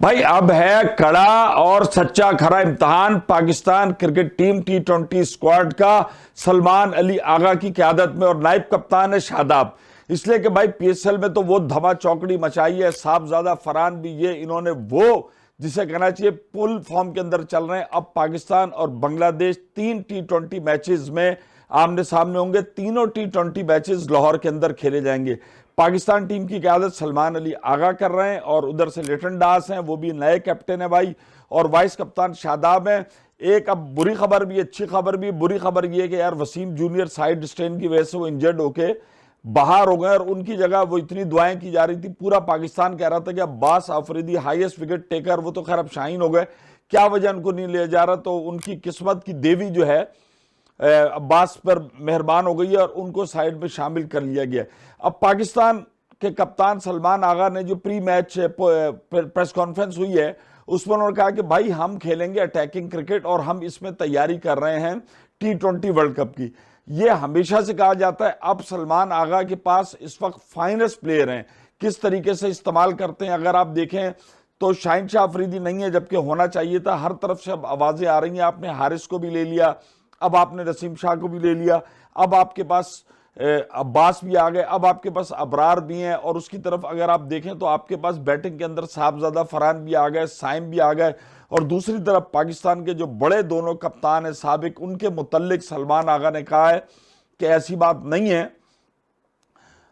भाई अब है कड़ा और सच्चा खरा इम्तिहान Pakistan cricket team T20 squad का। सलमान अली आगा की क़यादत में और नायब कप्तान है शादाब। इसलिए कि भाई PSL में तो वो धमा चौकड़ी मचाई है, साहबजादा फरहान भी ये इन्होंने वो जिसे कहना चाहिए फुल फॉर्म के अंदर चल रहे हैं। अब पाकिस्तान और बांग्लादेश 3 T20 मैचेस में आमने सामने होंगे। तीनों T20 मैचेस लाहौर के अंदर खेले जाएंगे। पाकिस्तान टीम की क़यादत सलमान अली आगा कर रहे हैं और उधर से लिटन दास हैं, वो भी नए कैप्टन है भाई, और वाइस कप्तान शादाब हैं। एक अब बुरी खबर भी, अच्छी खबर भी। बुरी खबर ये है कि यार वसीम जूनियर साइड स्ट्रेन की वजह से वो इंजर्ड होके बाहर हो गए और उनकी जगह वो इतनी दुआएं की जा रही थी, पूरा पाकिस्तान कह रहा था कि Abbas Afridi highest wicket taker, वो तो खैर अब शाहीन हो गए, क्या वजह उनको नहीं लिया जा रहा। तो उनकी किस्मत की देवी जो है अब्बास पर मेहरबान हो गई है और उनको साइड में शामिल कर लिया गया। अब पाकिस्तान के कप्तान सलमान आगा ने जो प्री मैच प्रेस कॉन्फ्रेंस हुई है उसमें उन्होंने कहा कि भाई हम खेलेंगे अटैकिंग क्रिकेट और हम इसमें तैयारी कर रहे हैं T20 वर्ल्ड कप की। ये हमेशा से कहा जाता है। अब सलमान आगा के पास इस वक्त फाइनेस्ट प्लेयर हैं, किस तरीके से इस्तेमाल करते हैं अगर आप देखें तो शाहिन शाह अफरीदी नहीं है जबकि होना चाहिए था। हर तरफ से अब आवाजें आ रही हैं, आपने हारिस को भी ले लिया, अब आपने नसीम शाह को भी ले लिया, अब आपके पास अब्बास भी आ गए, अब आपके पास अबरार भी हैं, और उसकी तरफ अगर आप देखें तो आपके पास बैटिंग के अंदर साहबजादा फरहान भी आ गए, साइम भी आ गए, और दूसरी तरफ पाकिस्तान के जो बड़े दोनों कप्तान हैं साबिक, उनके मुतल्लिक सलमान आगा ने कहा है कि ऐसी बात नहीं है,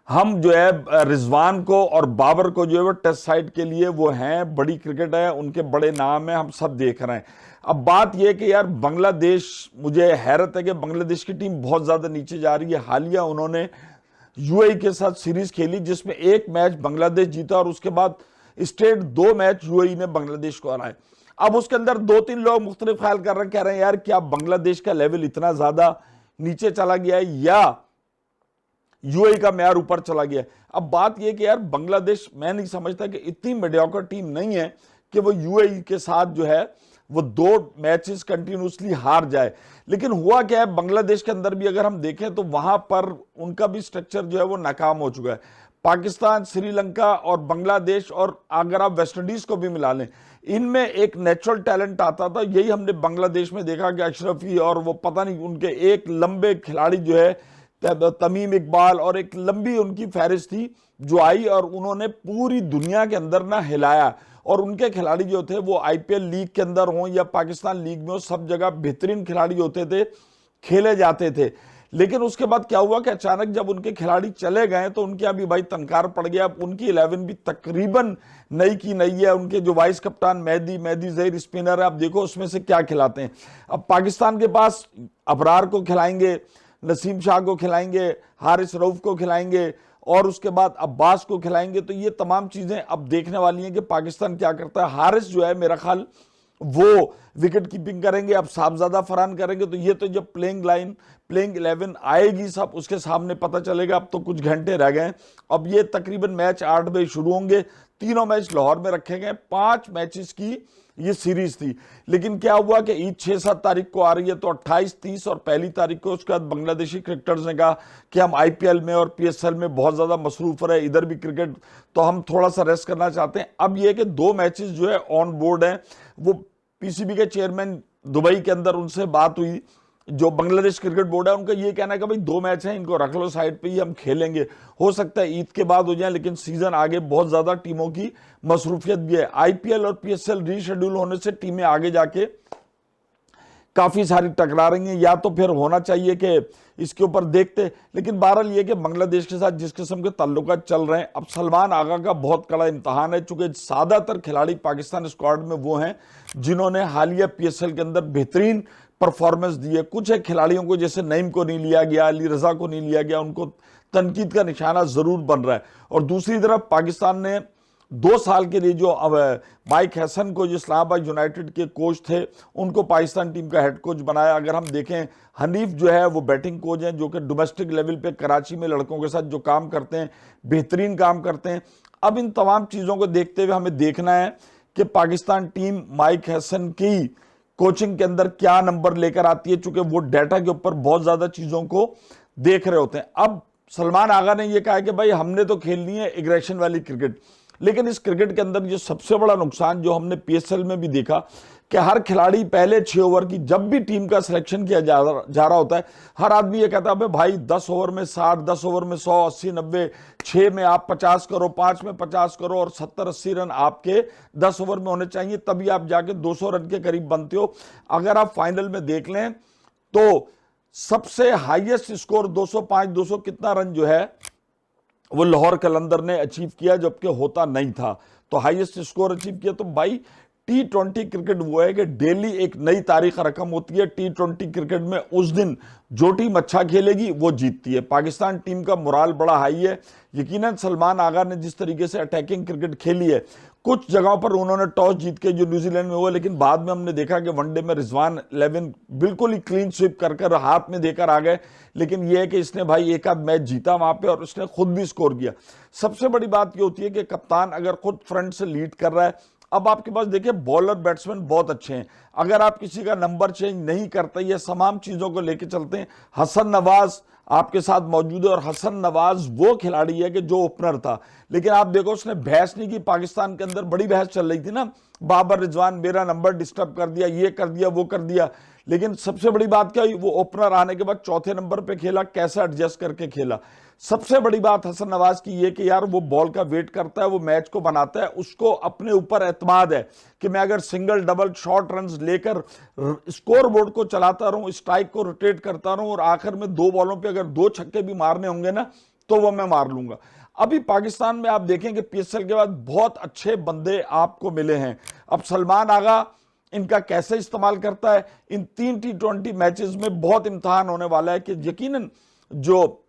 हम जो है रिजवान को और बाबर को जो है वो टेस्ट साइड के लिए वो हैं, बड़ी क्रिकेट है, उनके बड़े नाम हैं, हम सब देख रहे हैं। अब बात यह कि यार बांग्लादेश, मुझे हैरत है कि बांग्लादेश की टीम बहुत ज्यादा नीचे जा रही है। हालिया उन्होंने यूएई के साथ सीरीज खेली जिसमें एक मैच बांग्लादेश जीता और उसके बाद स्ट्रेट 2 मैच यूएई ने बांग्लादेश को हराए। अब उसके अंदर 2-3 लोग मुख्तलिफ ख्याल कर रहे हैं, कह रहे हैं यार क्या बांग्लादेश का लेवल इतना ज्यादा नीचे चला गया है या यूएई का मैयार ऊपर चला गया। अब बात यह कि यार बांग्लादेश, मैं नहीं समझता कि इतनी मीडियोकर टीम नहीं है कि वो यूएई के साथ जो है वो 2 मैचेस कंटिन्यूसली हार जाए। लेकिन हुआ क्या है, बांग्लादेश के अंदर भी अगर हम देखें तो वहां पर उनका भी स्ट्रक्चर जो है वो नाकाम हो चुका है। पाकिस्तान, श्रीलंका और बांग्लादेश, और अगर आप वेस्ट इंडीज को भी मिला लें, इनमें एक नेचुरल टैलेंट आता था। यही हमने बांग्लादेश में देखा कि अशरफी और वो पता नहीं उनके एक लंबे खिलाड़ी जो है तमीम इकबाल, और एक लंबी उनकी फहरिस्त थी जो आई और उन्होंने पूरी दुनिया के अंदर ना हिलाया। और उनके खिलाड़ी जो थे वो आईपीएल लीग के अंदर हों या पाकिस्तान लीग में हो, सब जगह बेहतरीन खिलाड़ी होते थे, खेले जाते थे। लेकिन उसके बाद क्या हुआ कि अचानक जब उनके खिलाड़ी चले गए तो उनके अभी भाई तनकार पड़ गया। अब उनकी 11 भी तकरीबन नई की नई है। उनके जो वाइस कप्तान मेहदी जहीर स्पिनर है, आप देखो उसमें से क्या खिलाते हैं। अब पाकिस्तान के पास अबरार को खिलाएंगे, नसीम शाह को खिलाएंगे, हारिस रऊफ को खिलाएंगे और उसके बाद अब्बास को खिलाएंगे। तो ये तमाम चीजें अब देखने वाली हैं कि पाकिस्तान क्या करता है। हारिस जो है मेरा ख्याल वो विकेट कीपिंग करेंगे, अब साहबजादा फरहान करेंगे। तो ये तो जब प्लेइंग 11 आएगी सब उसके सामने पता चलेगा। अब तो कुछ घंटे रह गए। अब ये तकरीबन मैच 8 बजे शुरू होंगे। तीनों मैच लाहौर में रखे गए। 5 मैचेस की ये सीरीज थी। लेकिन क्या हुआ कि ईद 6-7 तारीख को आ रही है, तो 28, 30 और 1 तारीख को उसके बाद बांग्लादेशी क्रिकेटर्स ने कहा कि हम आईपीएल में और पीएसएल में बहुत ज्यादा मसरूफ रहे, इधर भी क्रिकेट, तो हम थोड़ा सा रेस्ट करना चाहते हैं। अब ये कि 2 मैचेस जो है ऑन बोर्ड हैं। वो पीसीबी के चेयरमैन दुबई के अंदर उनसे बात हुई, जो बांग्लादेश क्रिकेट बोर्ड है उनका ये कहना है कि भाई 2 मैच हैं, इनको रख लो साइड पे ही, हम खेलेंगे। हो सकता है ईद के बाद हो जाए, लेकिन सीजन आगे बहुत ज्यादा टीमों की मसरूफियत भी है। आईपीएल और पीएसएल रीशेड्यूल होने से टीमें आगे जाके काफी सारी टकरा रही हैं, या तो फिर होना चाहिए कि इसके ऊपर देखते। लेकिन बहरहाल ये कि बांग्लादेश के साथ जिस किस्म के ताल्लुकात चल रहे हैं, अब सलमान आगा का बहुत कड़ा इम्तहान है, चूंकि ज्यादातर खिलाड़ी पाकिस्तान स्क्वाड में वो हैं जिन्होंने हालिया पीएसएल के अंदर बेहतरीन परफॉर्मेंस दी है। कुछ एक खिलाड़ियों को जैसे नईम को नहीं लिया गया, अली रजा को नहीं लिया गया, उनको तनकीद का निशाना जरूर बन रहा है। और दूसरी तरफ पाकिस्तान ने 2 साल के लिए जो अब माइक हैसन को, जो इस्लामाबाद यूनाइटेड के कोच थे, उनको पाकिस्तान टीम का हेड कोच बनाया। अगर हम देखें, हनीफ जो है वो बैटिंग कोच हैं, जो कि डोमेस्टिक लेवल पे कराची में लड़कों के साथ जो काम करते हैं, बेहतरीन काम करते हैं। अब इन तमाम चीज़ों को देखते हुए हमें देखना है कि पाकिस्तान टीम माइक हैसन की कोचिंग के अंदर क्या नंबर लेकर आती है, चूंकि वो डाटा के ऊपर बहुत ज्यादा चीजों को देख रहे होते हैं। अब सलमान आगा ने यह कहा कि भाई हमने तो खेलनी है एग्रेशन वाली क्रिकेट। लेकिन इस क्रिकेट के अंदर ये सबसे बड़ा नुकसान जो हमने पीएसएल में भी देखा कि हर खिलाड़ी पहले 6 ओवर की जब भी टीम का सिलेक्शन किया जा रहा होता है, हर आदमी ये कहता है भाई 10 ओवर में 60, 10 ओवर में 100, 80, 90, 6 में आप 50 करो, 5 में 50 करो और 70-80 रन आपके 10 ओवर में होने चाहिए, तभी आप जाके 200 रन के करीब बनते हो। अगर आप फाइनल में देख लें तो सबसे हाईएस्ट स्कोर 205, 200 कितना रन जो है वो लाहौर कलंदर ने अचीव किया, जबकि होता नहीं था। तो हाईएस्ट स्कोर अचीव किया। तो भाई T20 क्रिकेट वो है कि डेली एक नई तारीख रकम होती है। T20 क्रिकेट में उस दिन जो टीम अच्छा खेलेगी वो जीतती है। पाकिस्तान टीम का मोराल बड़ा हाई है। यकीनन सलमान आगा ने जिस तरीके से अटैकिंग क्रिकेट खेली है, कुछ जगहों पर उन्होंने टॉस जीत के जो न्यूजीलैंड में हुआ, लेकिन बाद में हमने देखा कि वनडे में रिजवान 11 बिल्कुल ही क्लीन स्वीप कर हाथ में देकर आ गए। लेकिन यह है कि इसने भाई एक आध मैच जीता वहां पे और इसने खुद भी स्कोर किया। सबसे बड़ी बात यह होती है कि कप्तान अगर खुद फ्रंट से लीड कर रहा है, अब आपके पास देखिए बॉलर बैट्समैन बहुत अच्छे हैं, अगर आप किसी का नंबर चेंज नहीं करते, ये तमाम चीजों को लेके चलते हैं। हसन नवाज आपके साथ मौजूद है और हसन नवाज वो खिलाड़ी है कि जो ओपनर था, लेकिन आप देखो उसने बहस नहीं की। पाकिस्तान के अंदर बड़ी बहस चल रही थी ना, बाबर रिजवान मेरा नंबर डिस्टर्ब कर दिया, ये कर दिया, वो कर दिया। लेकिन सबसे बड़ी बात क्या हुई, वो ओपनर आने के बाद चौथे नंबर पे खेला, कैसा एडजस्ट करके खेला। सबसे बड़ी बात हसन नवाज की ये कि यार वो बॉल का वेट करता है, वो मैच को बनाता है, उसको अपने ऊपर एतमाद है कि मैं अगर सिंगल डबल शॉर्ट रन लेकर स्कोर बोर्ड को चलाता रहूं, स्ट्राइक को रोटेट करता रहूं और आखिर में 2 बॉलों पे अगर 2 छक्के भी मारने होंगे ना तो वो मैं मार लूंगा। अभी पाकिस्तान में आप देखेंगे पीएसएल के बाद बहुत अच्छे बंदे आपको मिले हैं। अब सलमान आगा इनका कैसे इस्तेमाल करता है, इन 3 T20 मैचेस में बहुत इम्तिहान होने वाला है कि यकीनन जो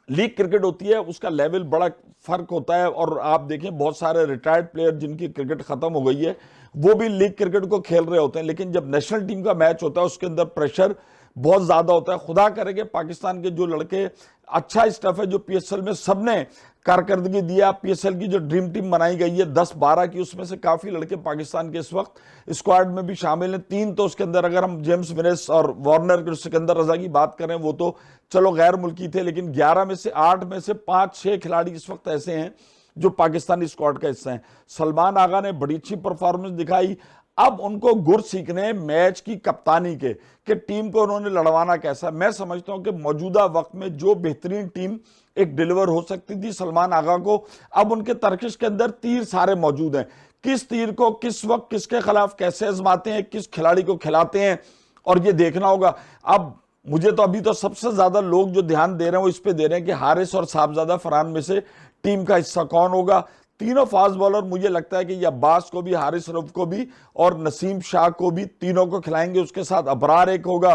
लीग क्रिकेट होती है उसका लेवल बड़ा फर्क होता है। और आप देखें बहुत सारे रिटायर्ड प्लेयर जिनकी क्रिकेट खत्म हो गई है वो भी लीग क्रिकेट को खेल रहे होते हैं, लेकिन जब नेशनल टीम का मैच होता है उसके अंदर प्रेशर बहुत ज्यादा होता है। खुदा करे कि पाकिस्तान के जो लड़के, अच्छा स्टफ है जो पीएसएल में सबने कारकर्दगी दिया, पीएसएल की जो ड्रीम टीम बनाई गई है 10-12 की, उसमें से काफी लड़के पाकिस्तान के इस वक्त स्क्वाड में भी शामिल हैं। 3 तो उसके अंदर अगर हम जेम्स विनेस और वार्नर सिकंदर रजा की बात करें वो तो चलो गैर मुल्की थे, लेकिन 11 में से 8 में से 5-6 खिलाड़ी इस वक्त ऐसे हैं जो पाकिस्तानी स्क्वाड का हिस्सा हैं। सलमान आगा ने बड़ी अच्छी परफॉर्मेंस दिखाई। अब उनको गुर सीखने मैच की कप्तानी के कि टीम को उन्होंने लड़वाना कैसा। मैं समझता हूं कि मौजूदा वक्त में जो बेहतरीन टीम एक डिलीवर हो सकती थी सलमान आगा को, अब उनके तर्किश के अंदर तीर सारे मौजूद हैं। किस तीर को किस वक्त किसके खिलाफ कैसे आजमाते हैं, किस खिलाड़ी को खिलाते हैं, और ये देखना होगा। अब मुझे तो अभी तो सबसे ज्यादा लोग जो ध्यान दे रहे हैं वो इस पे दे रहे हैं कि हारिस और साहबजादा फरहान में से टीम का हिस्सा कौन होगा। तीनों फास्ट बॉलर मुझे लगता है कि अब्बास को भी, हारिस रऊफ को भी और नसीम शाह को भी, तीनों को खिलाएंगे। उसके साथ अबरार एक होगा,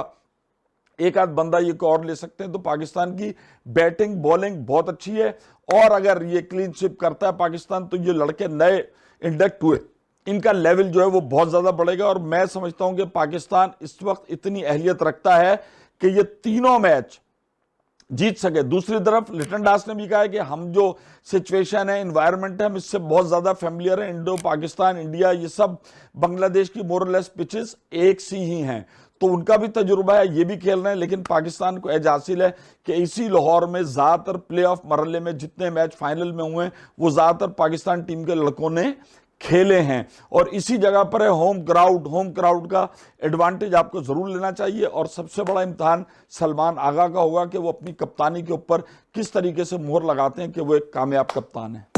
एक आध बंदा ये को और ले सकते हैं। तो पाकिस्तान की बैटिंग बॉलिंग बहुत अच्छी है और अगर ये क्लीन स्वीप करता है पाकिस्तान तो ये लड़के नए इंडक्ट हुए, इनका लेवल जो है वो बहुत ज्यादा बढ़ेगा। और मैं समझता हूं कि पाकिस्तान इस वक्त इतनी अहलियत रखता है कि ये तीनों मैच जीत सके। दूसरी तरफ लिटन दास ने भी कहा है कि हम जो सिचुएशन है, एनवायरनमेंट है, हम इससे बहुत ज्यादा फेमिलियर है। इंडो पाकिस्तान, इंडिया, ये सब बांग्लादेश की मोरलेस पिचेस एक सी ही हैं, तो उनका भी तजुर्बा है, ये भी खेल रहे हैं। लेकिन पाकिस्तान को एज हासिल है कि इसी लाहौर में ज्यादातर प्ले ऑफ मरहले में जितने मैच फाइनल में हुए वो ज्यादातर पाकिस्तान टीम के लड़कों ने खेले हैं और इसी जगह पर है। होम क्राउड का एडवांटेज आपको जरूर लेना चाहिए। और सबसे बड़ा इम्तिहान सलमान आगा का होगा कि वो अपनी कप्तानी के ऊपर किस तरीके से मोहर लगाते हैं कि वो एक कामयाब कप्तान है।